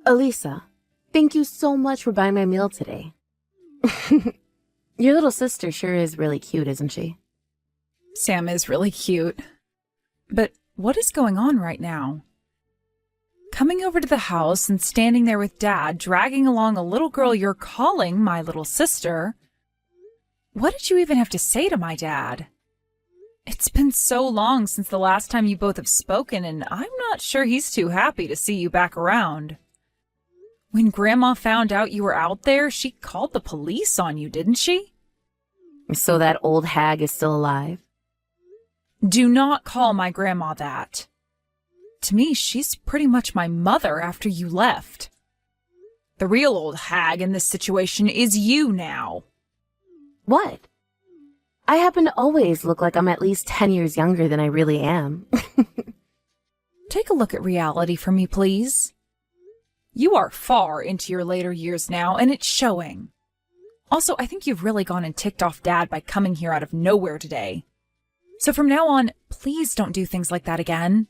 Elisa, thank you so much for buying my meal today. Your little sister sure is really cute, isn't she? Sam is really cute. But what is going on right now? Coming over to the house and standing there with Dad, dragging along a little girl you're calling my little sister. What did you even have to say to my dad? It's been so long since the last time you both have spoken, and I'm not sure he's too happy to see you back around. When Grandma found out you were out there, she called the police on you, didn't she? So that old hag is still alive? Do not call my grandma that. To me, she's pretty much my mother after you left. The real old hag in this situation is you now. What? I happen to always look like I'm at least 10 years younger than I really am. Take a look at reality for me, please. You are far into your later years now, and it's showing. Also, I think you've really gone and ticked off Dad by coming here out of nowhere today. So from now on, please don't do things like that again.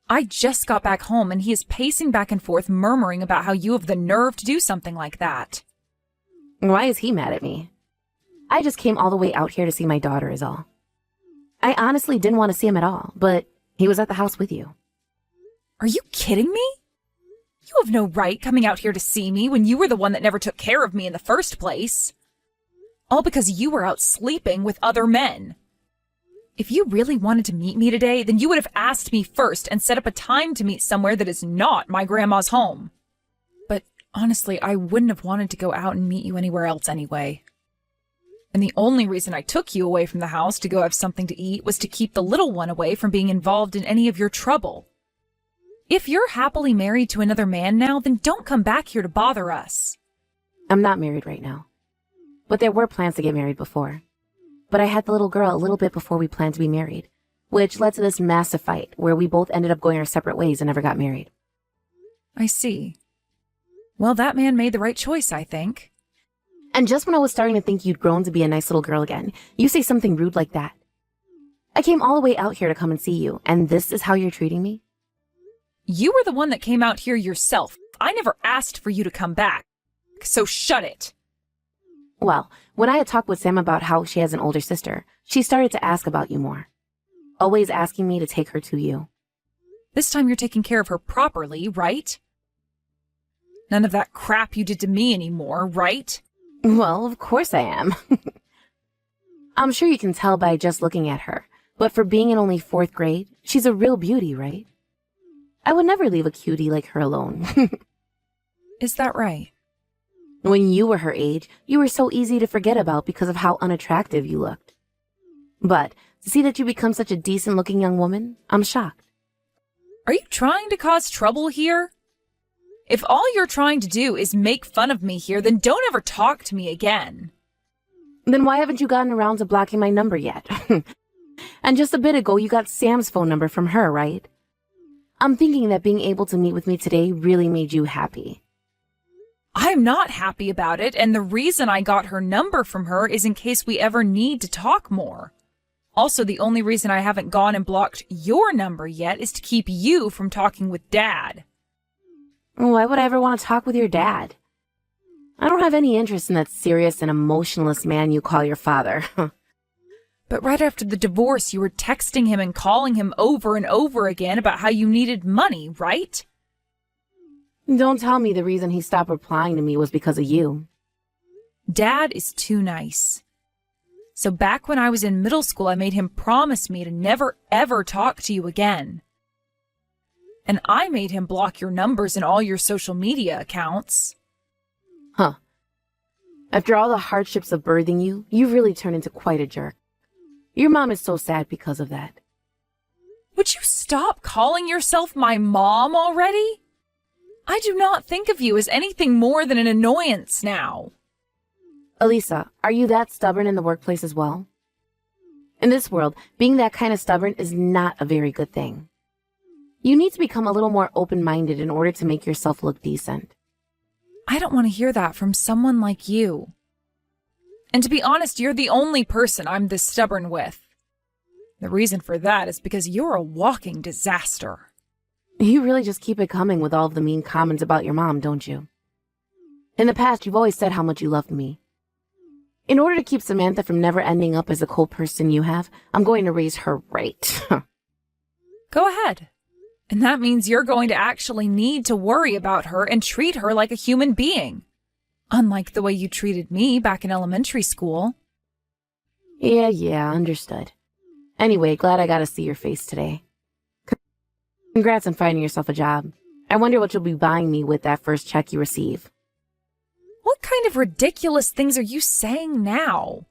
I just got back home, and he is pacing back and forth, murmuring about how you have the nerve to do something like that. Why is he mad at me? I just came all the way out here to see my daughter is all. I honestly didn't want to see him at all, but he was at the house with you. Are you kidding me? You have no right coming out here to see me when you were the one that never took care of me in the first place. All because you were out sleeping with other men. If you really wanted to meet me today, then you would have asked me first and set up a time to meet somewhere that is not my grandma's home. But honestly, I wouldn't have wanted to go out and meet you anywhere else anyway. And the only reason I took you away from the house to go have something to eat was to keep the little one away from being involved in any of your trouble. If you're happily married to another man now, then don't come back here to bother us. I'm not married right now. But there were plans to get married before. But I had the little girl a little bit before we planned to be married, which led to this massive fight where we both ended up going our separate ways and never got married. I see. Well, that man made the right choice, I think. And just when I was starting to think you'd grown to be a nice little girl again, you say something rude like that. I came all the way out here to come and see you, and this is how you're treating me? You were the one that came out here yourself. I never asked for you to come back, so shut it. Well, when I had talked with Sam about how she has an older sister, she started to ask about you more. Always asking me to take her to you. This time you're taking care of her properly, right? None of that crap you did to me anymore, right? Well, of course I am. I'm sure you can tell by just looking at her, but for being in only 4th grade, she's a real beauty, right? I would never leave a cutie like her alone. Is that right? When you were her age, you were so easy to forget about because of how unattractive you looked. But to see that you become such a decent-looking young woman, I'm shocked. Are you trying to cause trouble here? If all you're trying to do is make fun of me here, then don't ever talk to me again. Then why haven't you gotten around to blocking my number yet? And just a bit ago, you got Sam's phone number from her, right? I'm thinking that being able to meet with me today really made you happy. I'm not happy about it, and the reason I got her number from her is in case we ever need to talk more. Also, the only reason I haven't gone and blocked your number yet is to keep you from talking with Dad. Why would I ever want to talk with your dad? I don't have any interest in that serious and emotionless man you call your father. But right after the divorce, you were texting him and calling him over and over again about how you needed money, right? Don't tell me the reason he stopped replying to me was because of you. Dad is too nice. So back when I was in middle school, I made him promise me to never ever talk to you again. And I made him block your numbers and all your social media accounts. Huh. After all the hardships of birthing you, you've really turned into quite a jerk. Your mom is so sad because of that. Would you stop calling yourself my mom already? I do not think of you as anything more than an annoyance now. Elisa, are you that stubborn in the workplace as well? In this world, being that kind of stubborn is not a very good thing. You need to become a little more open-minded in order to make yourself look decent. I don't want to hear that from someone like you. And to be honest, you're the only person I'm this stubborn with. The reason for that is because you're a walking disaster. You really just keep it coming with all of the mean comments about your mom, don't you? In the past, you've always said how much you loved me. In order to keep Samantha from never ending up as the cold person you have, I'm going to raise her right. Go ahead. And that means you're going to actually need to worry about her and treat her like a human being. Unlike the way you treated me back in elementary school. Yeah, understood. Anyway, glad I got to see your face today. Congrats on finding yourself a job. I wonder what you'll be buying me with that first check you receive. What kind of ridiculous things are you saying now?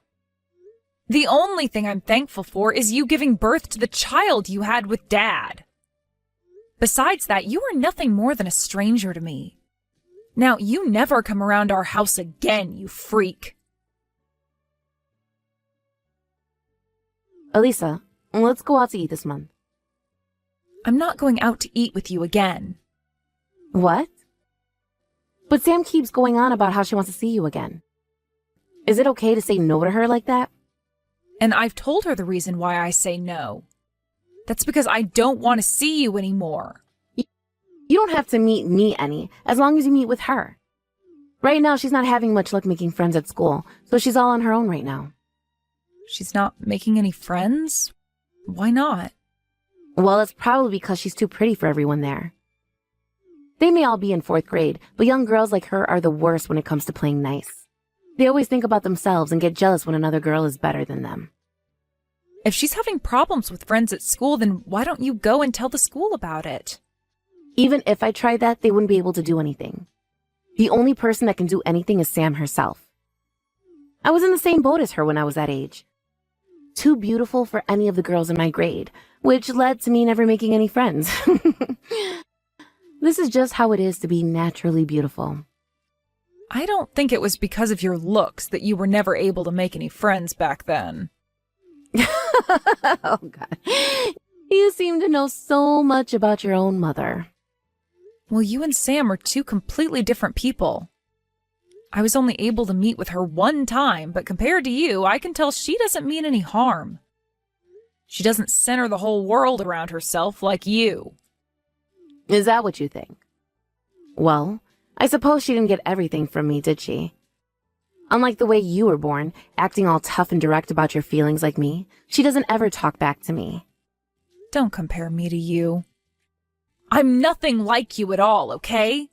The only thing I'm thankful for is you giving birth to the child you had with Dad. Besides that, you are nothing more than a stranger to me. Now, you never come around our house again, you freak. Elisa, let's go out to eat this month. I'm not going out to eat with you again. What? But Sam keeps going on about how she wants to see you again. Is it okay to say no to her like that? And I've told her the reason why I say no. That's because I don't want to see you anymore. You don't have to meet me any, as long as you meet with her. Right now, she's not having much luck making friends at school, so she's all on her own right now. She's not making any friends? Why not? Well, it's probably because she's too pretty for everyone there. They may all be in 4th grade, but young girls like her are the worst when it comes to playing nice. They always think about themselves and get jealous when another girl is better than them. If she's having problems with friends at school, then why don't you go and tell the school about it? Even if I tried that, they wouldn't be able to do anything. The only person that can do anything is Sam herself. I was in the same boat as her when I was that age. Too beautiful for any of the girls in my grade, which led to me never making any friends. This is just how it is to be naturally beautiful. I don't think it was because of your looks that you were never able to make any friends back then. Oh, God. You seem to know so much about your own mother. Well, you and Sam are two completely different people. I was only able to meet with her one time, but compared to you, I can tell she doesn't mean any harm. She doesn't center the whole world around herself like you. Is that what you think? Well, I suppose she didn't get everything from me, did she? Unlike the way you were born, acting all tough and direct about your feelings like me, she doesn't ever talk back to me. Don't compare me to you. I'm nothing like you at all, okay?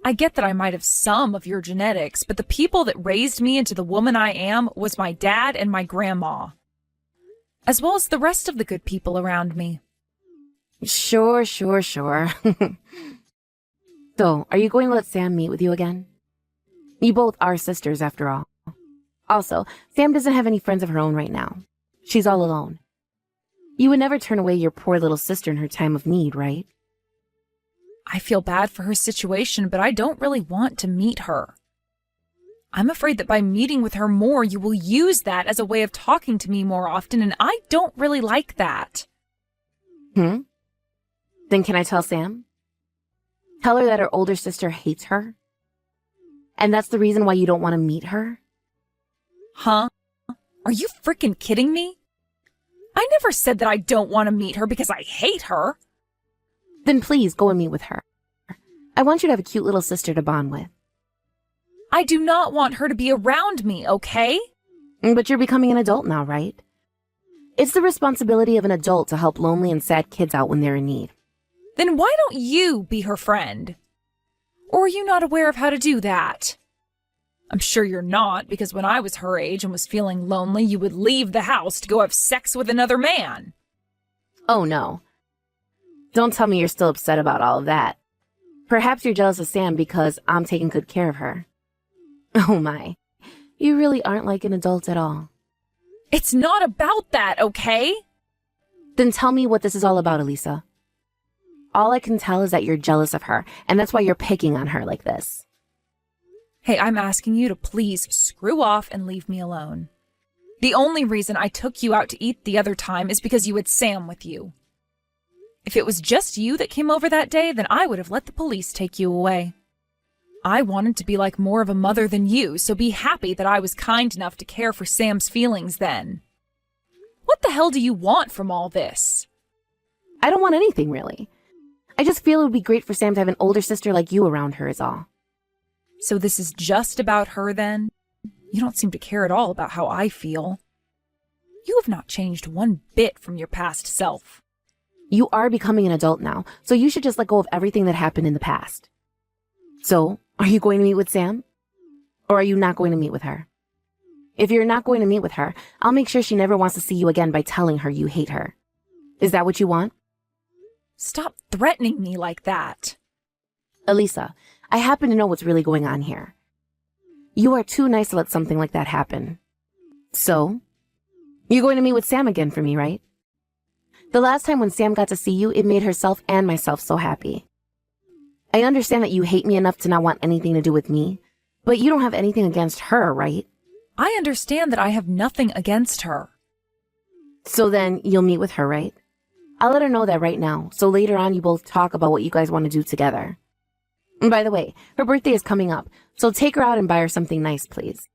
I get that I might have some of your genetics, but the people that raised me into the woman I am was my dad and my grandma, as well as the rest of the good people around me. Sure. So, are you going to let Sam meet with you again? You both are sisters, after all. Also, Sam doesn't have any friends of her own right now. She's all alone. You would never turn away your poor little sister in her time of need, right? I feel bad for her situation, but I don't really want to meet her. I'm afraid that by meeting with her more, you will use that as a way of talking to me more often, and I don't really like that. Then can I tell Sam? Tell her that her older sister hates her? And that's the reason why you don't want to meet her? Huh? Are you freaking kidding me? I never said that I don't want to meet her because I hate her. Then please go and meet with her. I want you to have a cute little sister to bond with. I do not want her to be around me, okay? But you're becoming an adult now, right? It's the responsibility of an adult to help lonely and sad kids out when they're in need. Then why don't you be her friend? Or are you not aware of how to do that? I'm sure you're not, because when I was her age and was feeling lonely, you would leave the house to go have sex with another man. Oh, no. Don't tell me you're still upset about all of that. Perhaps you're jealous of Sam because I'm taking good care of her. Oh, my. You really aren't like an adult at all. It's not about that, okay? Then tell me what this is all about, Elisa. All I can tell is that you're jealous of her, and that's why you're picking on her like this. Hey, I'm asking you to please screw off and leave me alone. The only reason I took you out to eat the other time is because you had Sam with you. If it was just you that came over that day, then I would have let the police take you away. I wanted to be like more of a mother than you, so be happy that I was kind enough to care for Sam's feelings then. What the hell do you want from all this? I don't want anything, really. I just feel it would be great for Sam to have an older sister like you around her is all. So this is just about her then? You don't seem to care at all about how I feel. You have not changed one bit from your past self. You are becoming an adult now, so you should just let go of everything that happened in the past. So, are you going to meet with Sam? Or are you not going to meet with her? If you're not going to meet with her, I'll make sure she never wants to see you again by telling her you hate her. Is that what you want? Stop threatening me like that. Elisa, I happen to know what's really going on here. You are too nice to let something like that happen. So, you're going to meet with Sam again for me, right? The last time when Sam got to see you, it made herself and myself so happy. I understand that you hate me enough to not want anything to do with me, but you don't have anything against her, right? I understand that I have nothing against her. So then, you'll meet with her, right? I'll let her know that right now, so later on you both talk about what you guys want to do together. And by the way, her birthday is coming up, so take her out and buy her something nice, please.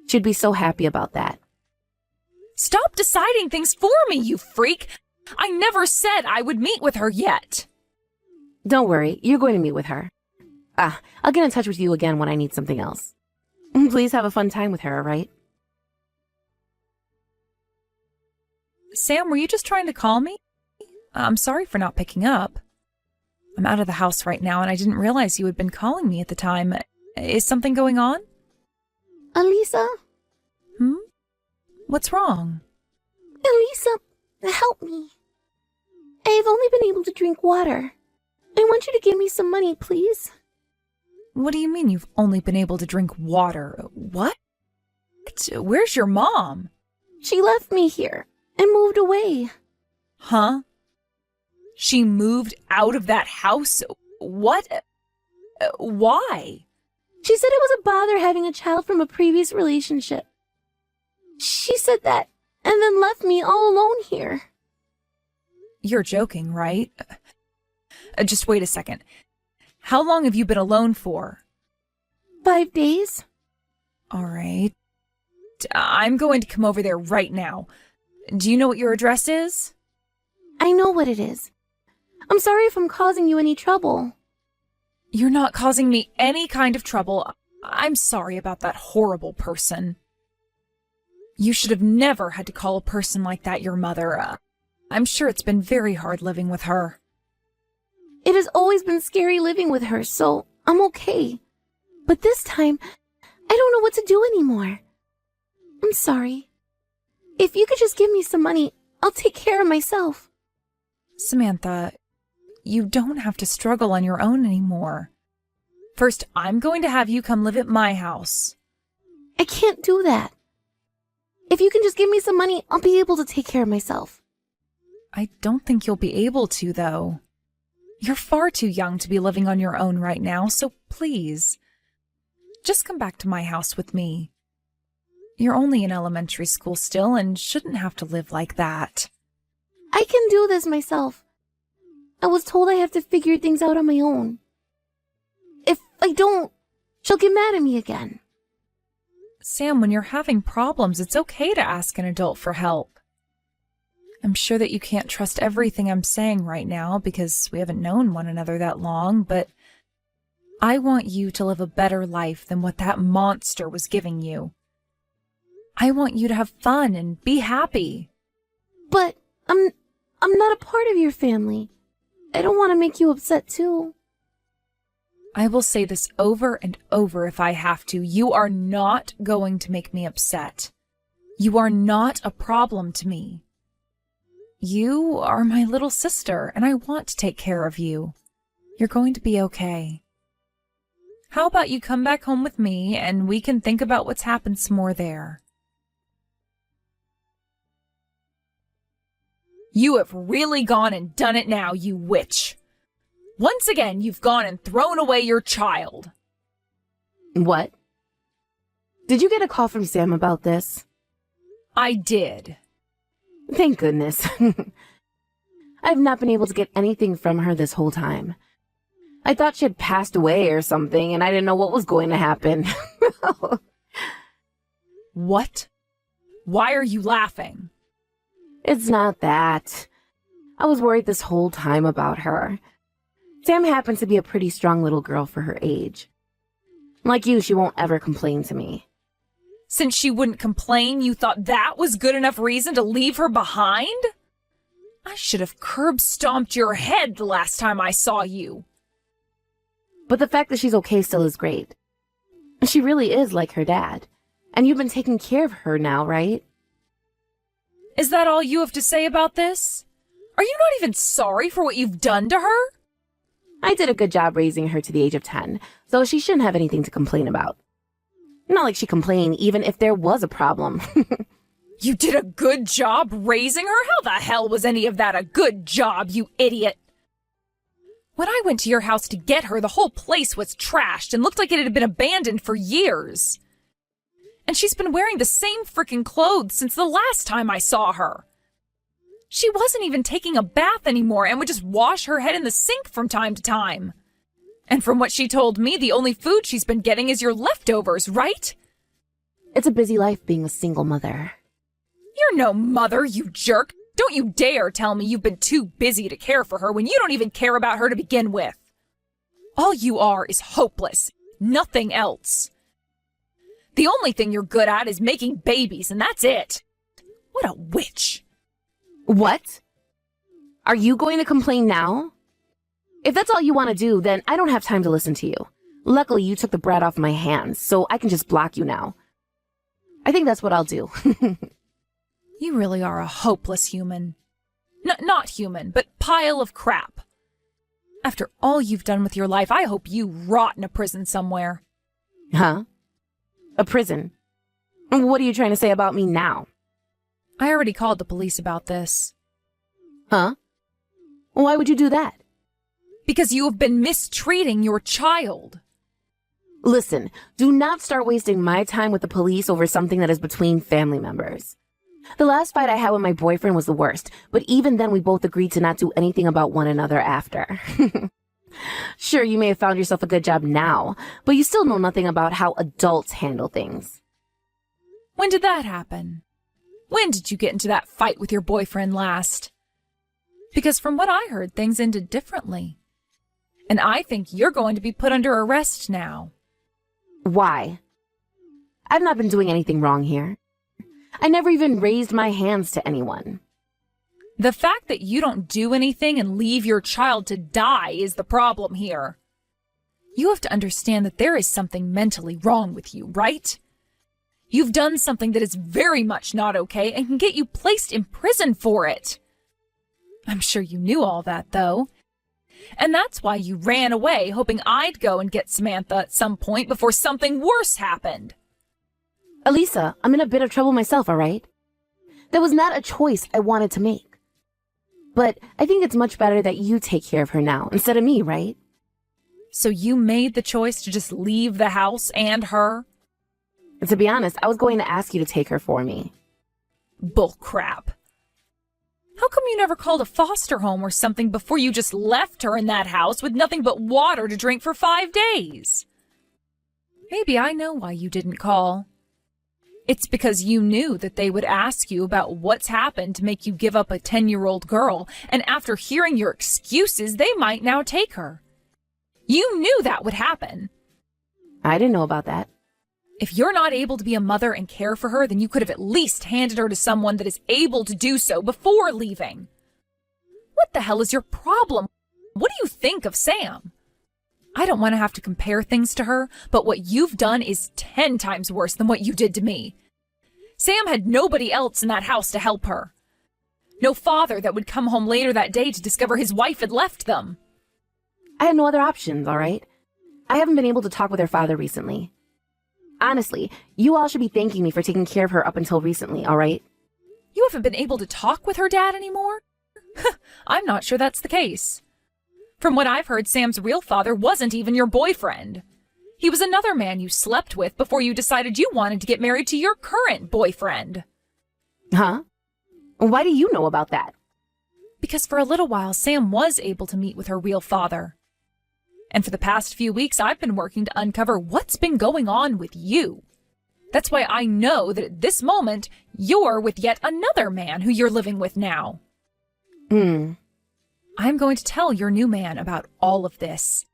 She'd be so happy about that. Stop deciding things for me, you freak! I never said I would meet with her yet. Don't worry, you're going to meet with her. I'll get in touch with you again when I need something else. Please have a fun time with her, alright? Sam, were you just trying to call me? I'm sorry for not picking up. I'm out of the house right now and I didn't realize you had been calling me at the time. Is something going on? Elisa? What's wrong? Elisa, help me. I've only been able to drink water. I want you to give me some money, please. What do you mean you've only been able to drink water? What? Where's your mom? She left me here and moved away. Huh? She moved out of that house? What? Why? She said it was a bother having a child from a previous relationship. She said that and then left me all alone here. You're joking, right? Just wait a second. How long have you been alone for? 5 days. All right. I'm going to come over there right now. Do you know what your address is? I know what it is. I'm sorry if I'm causing you any trouble. You're not causing me any kind of trouble. I'm sorry about that horrible person. You should have never had to call a person like that your mother. I'm sure it's been very hard living with her. It has always been scary living with her, so I'm okay. But this time, I don't know what to do anymore. I'm sorry. If you could just give me some money, I'll take care of myself. Samantha, you don't have to struggle on your own anymore. First, I'm going to have you come live at my house. I can't do that. If you can just give me some money, I'll be able to take care of myself. I don't think you'll be able to, though. You're far too young to be living on your own right now, so please, just come back to my house with me. You're only in elementary school still and shouldn't have to live like that. I can do this myself. I was told I have to figure things out on my own. If I don't, she'll get mad at me again. Sam, when you're having problems, it's okay to ask an adult for help. I'm sure that you can't trust everything I'm saying right now because we haven't known one another that long, but I want you to live a better life than what that monster was giving you. I want you to have fun and be happy. But I'm not a part of your family. I don't want to make you upset too. I will say this over and over if I have to. You are not going to make me upset. You are not a problem to me. You are my little sister, and I want to take care of you. You're going to be okay. How about you come back home with me, and we can think about what's happened some more there. You have really gone and done it now, you witch. Once again, you've gone and thrown away your child. What? Did you get a call from Sam about this? I did. Thank goodness. I've not been able to get anything from her this whole time. I thought she had passed away or something, and I didn't know what was going to happen. What? Why are you laughing? It's not that. I was worried this whole time about her. Sam happens to be a pretty strong little girl for her age. Like you, she won't ever complain to me. Since she wouldn't complain, you thought that was good enough reason to leave her behind? I should have curb-stomped your head the last time I saw you. But the fact that she's okay still is great. She really is like her dad. And you've been taking care of her now, right? Is that all you have to say about this? Are you not even sorry for what you've done to her? I did a good job raising her to the age of 10, so she shouldn't have anything to complain about. Not like she'd complain even if there was a problem. You did a good job raising her? How the hell was any of that a good job, you idiot? When I went to your house to get her, the whole place was trashed and looked like it had been abandoned for years. And she's been wearing the same frickin' clothes since the last time I saw her. She wasn't even taking a bath anymore and would just wash her head in the sink from time to time. And from what she told me, the only food she's been getting is your leftovers, right? It's a busy life being a single mother. You're no mother, you jerk. Don't you dare tell me you've been too busy to care for her when you don't even care about her to begin with. All you are is hopeless. Nothing else. The only thing you're good at is making babies, and that's it. What a witch. What? Are you going to complain now? If that's all you want to do, then I don't have time to listen to you. Luckily, you took the brat off my hands, so I can just block you now. I think that's what I'll do. You really are a hopeless human. Not human, but pile of crap. After all you've done with your life, I hope you rot in a prison somewhere. Huh? A prison? What are you trying to say about me now? I already called the police about this. Huh? Why would you do that? Because you have been mistreating your child. Listen, do not start wasting my time with the police over something that is between family members. The last fight I had with my boyfriend was the worst, but even then we both agreed to not do anything about one another after. Sure, you may have found yourself a good job now, but you still know nothing about how adults handle things. When did that happen? When did you get into that fight with your boyfriend last? Because from what I heard, things ended differently. And I think you're going to be put under arrest now. Why? I've not been doing anything wrong here. I never even raised my hands to anyone. The fact that you don't do anything and leave your child to die is the problem here. You have to understand that there is something mentally wrong with you, right? You've done something that is very much not okay and can get you placed in prison for it. I'm sure you knew all that, though. And that's why you ran away, hoping I'd go and get Samantha at some point before something worse happened. Elisa, I'm in a bit of trouble myself, all right? That was not a choice I wanted to make. But I think it's much better that you take care of her now instead of me, right? So you made the choice to just leave the house and her? And to be honest, I was going to ask you to take her for me. Bullcrap. How come you never called a foster home or something before you just left her in that house with nothing but water to drink for 5 days? Maybe I know why you didn't call. It's because you knew that they would ask you about what's happened to make you give up a 10-year-old girl, and after hearing your excuses, they might now take her. You knew that would happen. I didn't know about that. If you're not able to be a mother and care for her, then you could have at least handed her to someone that is able to do so before leaving. What the hell is your problem? What do you think of Sam? I don't want to have to compare things to her, but what you've done is 10 times worse than what you did to me. Sam had nobody else in that house to help her. No father that would come home later that day to discover his wife had left them. I had no other options, all right? I haven't been able to talk with her father recently. Honestly, you all should be thanking me for taking care of her up until recently, all right? You haven't been able to talk with her dad anymore? I'm not sure that's the case. From what I've heard, Sam's real father wasn't even your boyfriend. He was another man you slept with before you decided you wanted to get married to your current boyfriend. Huh? Why do you know about that? Because for a little while, Sam was able to meet with her real father. And for the past few weeks, I've been working to uncover what's been going on with you. That's why I know that at this moment, you're with yet another man who you're living with now. I'm going to tell your new man about all of this.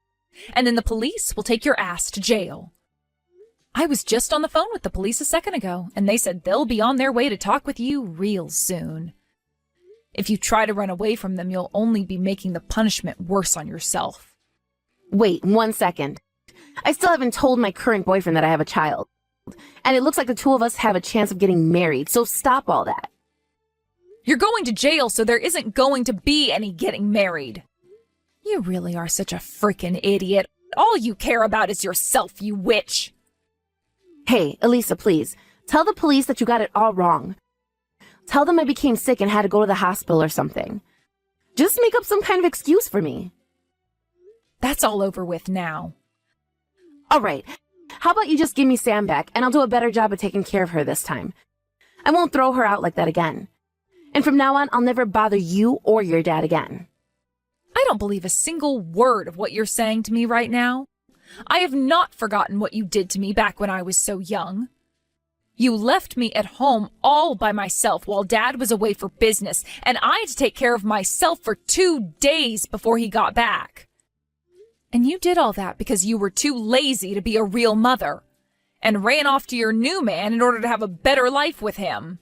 And then the police will take your ass to jail. I was just on the phone with the police a second ago, and they said they'll be on their way to talk with you real soon. If you try to run away from them, you'll only be making the punishment worse on yourself. Wait 1 second. I still haven't told my current boyfriend that I have a child. And it looks like the two of us have a chance of getting married, so stop all that. You're going to jail, so there isn't going to be any getting married. You really are such a freaking idiot. All you care about is yourself, you witch. Hey, Elisa, please. Tell the police that you got it all wrong. Tell them I became sick and had to go to the hospital or something. Just make up some kind of excuse for me. That's all over with now. All right. How about you just give me Sam back, and I'll do a better job of taking care of her this time. I won't throw her out like that again. And from now on, I'll never bother you or your dad again. I don't believe a single word of what you're saying to me right now. I have not forgotten what you did to me back when I was so young. You left me at home all by myself while Dad was away for business, and I had to take care of myself for 2 days before he got back. And you did all that because you were too lazy to be a real mother, and ran off to your new man in order to have a better life with him.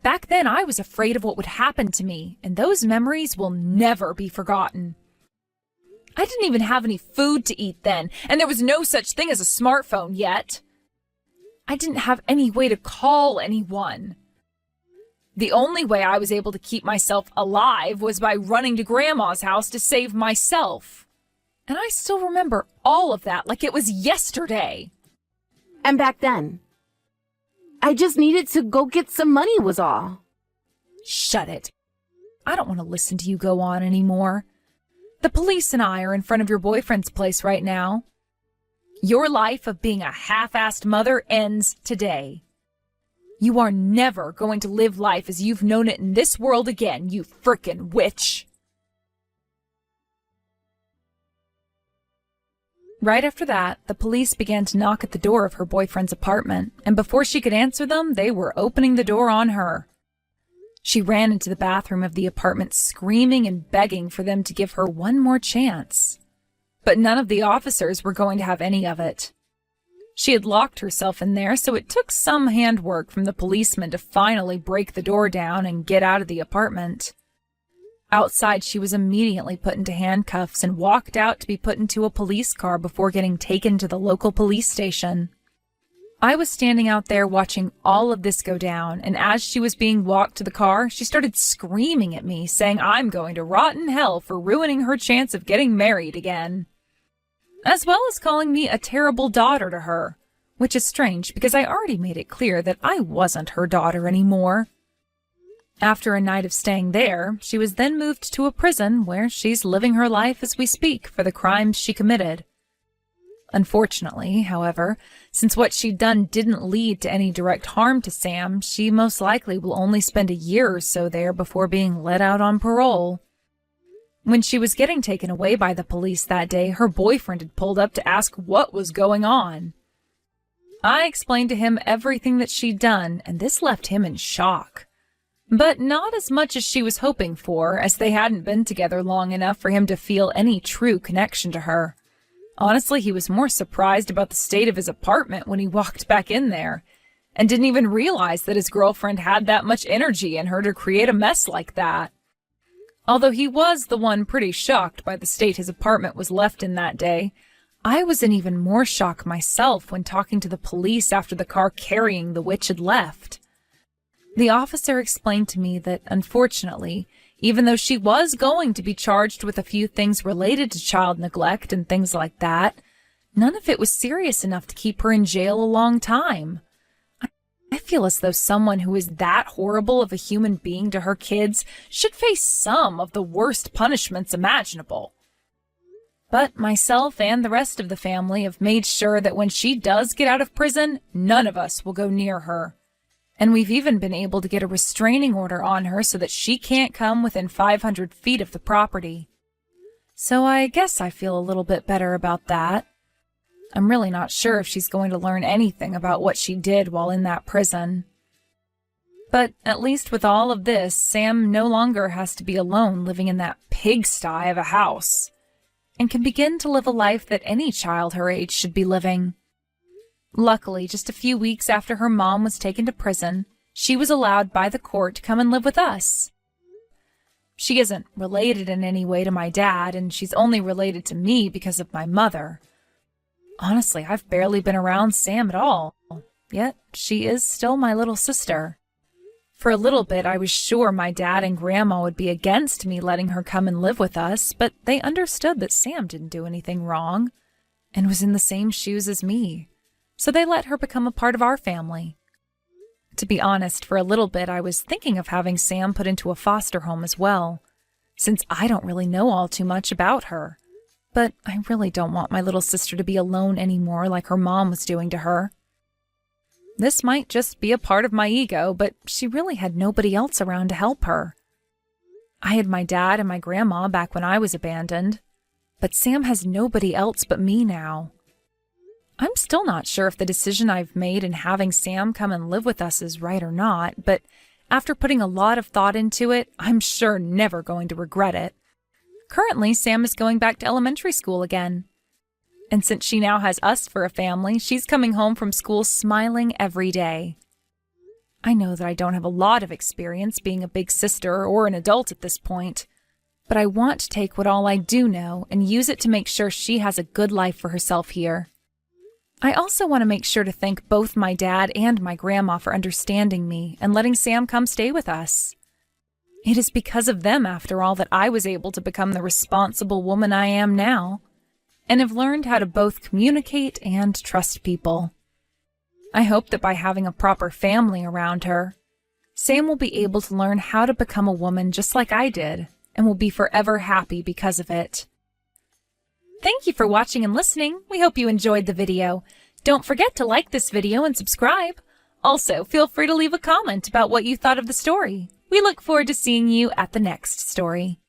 Back then, I was afraid of what would happen to me, and those memories will never be forgotten. I didn't even have any food to eat then, and there was no such thing as a smartphone yet. I didn't have any way to call anyone. The only way I was able to keep myself alive was by running to Grandma's house to save myself. And I still remember all of that like it was yesterday. And back then, I just needed to go get some money was all. Shut it. I don't want to listen to you go on anymore. The police and I are in front of your boyfriend's place right now. Your life of being a half-assed mother ends today. You are never going to live life as you've known it in this world again, you frickin' witch. Right after that, the police began to knock at the door of her boyfriend's apartment, and before she could answer them, they were opening the door on her. She ran into the bathroom of the apartment screaming and begging for them to give her one more chance. But none of the officers were going to have any of it. She had locked herself in there, so it took some handwork from the policeman to finally break the door down and get out of the apartment. Outside, she was immediately put into handcuffs and walked out to be put into a police car before getting taken to the local police station. I was standing out there watching all of this go down, and as she was being walked to the car, she started screaming at me, saying I'm going to rot in hell for ruining her chance of getting married again. As well as calling me a terrible daughter to her, which is strange because I already made it clear that I wasn't her daughter anymore. After a night of staying there, she was then moved to a prison where she's living her life as we speak for the crimes she committed. Unfortunately, however, since what she'd done didn't lead to any direct harm to Sam, she most likely will only spend a year or so there before being let out on parole. When she was getting taken away by the police that day, her boyfriend had pulled up to ask what was going on. I explained to him everything that she'd done, and this left him in shock. But not as much as she was hoping for, as they hadn't been together long enough for him to feel any true connection to her. Honestly, he was more surprised about the state of his apartment when he walked back in there, and didn't even realize that his girlfriend had that much energy in her to create a mess like that. Although he was the one pretty shocked by the state his apartment was left in that day, I was in even more shock myself when talking to the police after the car carrying the witch had left. The officer explained to me that, unfortunately, even though she was going to be charged with a few things related to child neglect and things like that, none of it was serious enough to keep her in jail a long time. I feel as though someone who is that horrible of a human being to her kids should face some of the worst punishments imaginable. But myself and the rest of the family have made sure that when she does get out of prison, none of us will go near her. And we've even been able to get a restraining order on her so that she can't come within 500 feet of the property. So I guess I feel a little bit better about that. I'm really not sure if she's going to learn anything about what she did while in that prison. But at least with all of this, Sam no longer has to be alone living in that pigsty of a house, and can begin to live a life that any child her age should be living. Luckily, just a few weeks after her mom was taken to prison, she was allowed by the court to come and live with us. She isn't related in any way to my dad, and she's only related to me because of my mother. Honestly, I've barely been around Sam at all, yet she is still my little sister. For a little bit, I was sure my dad and Grandma would be against me letting her come and live with us, but they understood that Sam didn't do anything wrong and was in the same shoes as me, so they let her become a part of our family. To be honest, for a little bit, I was thinking of having Sam put into a foster home as well, since I don't really know all too much about her. But I really don't want my little sister to be alone anymore like her mom was doing to her. This might just be a part of my ego, but she really had nobody else around to help her. I had my dad and my grandma back when I was abandoned, but Sam has nobody else but me now. I'm still not sure if the decision I've made in having Sam come and live with us is right or not, but after putting a lot of thought into it, I'm sure never going to regret it. Currently, Sam is going back to elementary school again. And since she now has us for a family, she's coming home from school smiling every day. I know that I don't have a lot of experience being a big sister or an adult at this point, but I want to take what all I do know and use it to make sure she has a good life for herself here. I also want to make sure to thank both my dad and my grandma for understanding me and letting Sam come stay with us. It is because of them, after all, that I was able to become the responsible woman I am now, and have learned how to both communicate and trust people. I hope that by having a proper family around her, Sam will be able to learn how to become a woman just like I did, and will be forever happy because of it. Thank you for watching and listening. We hope you enjoyed the video. Don't forget to like this video and subscribe. Also, feel free to leave a comment about what you thought of the story. We look forward to seeing you at the next story.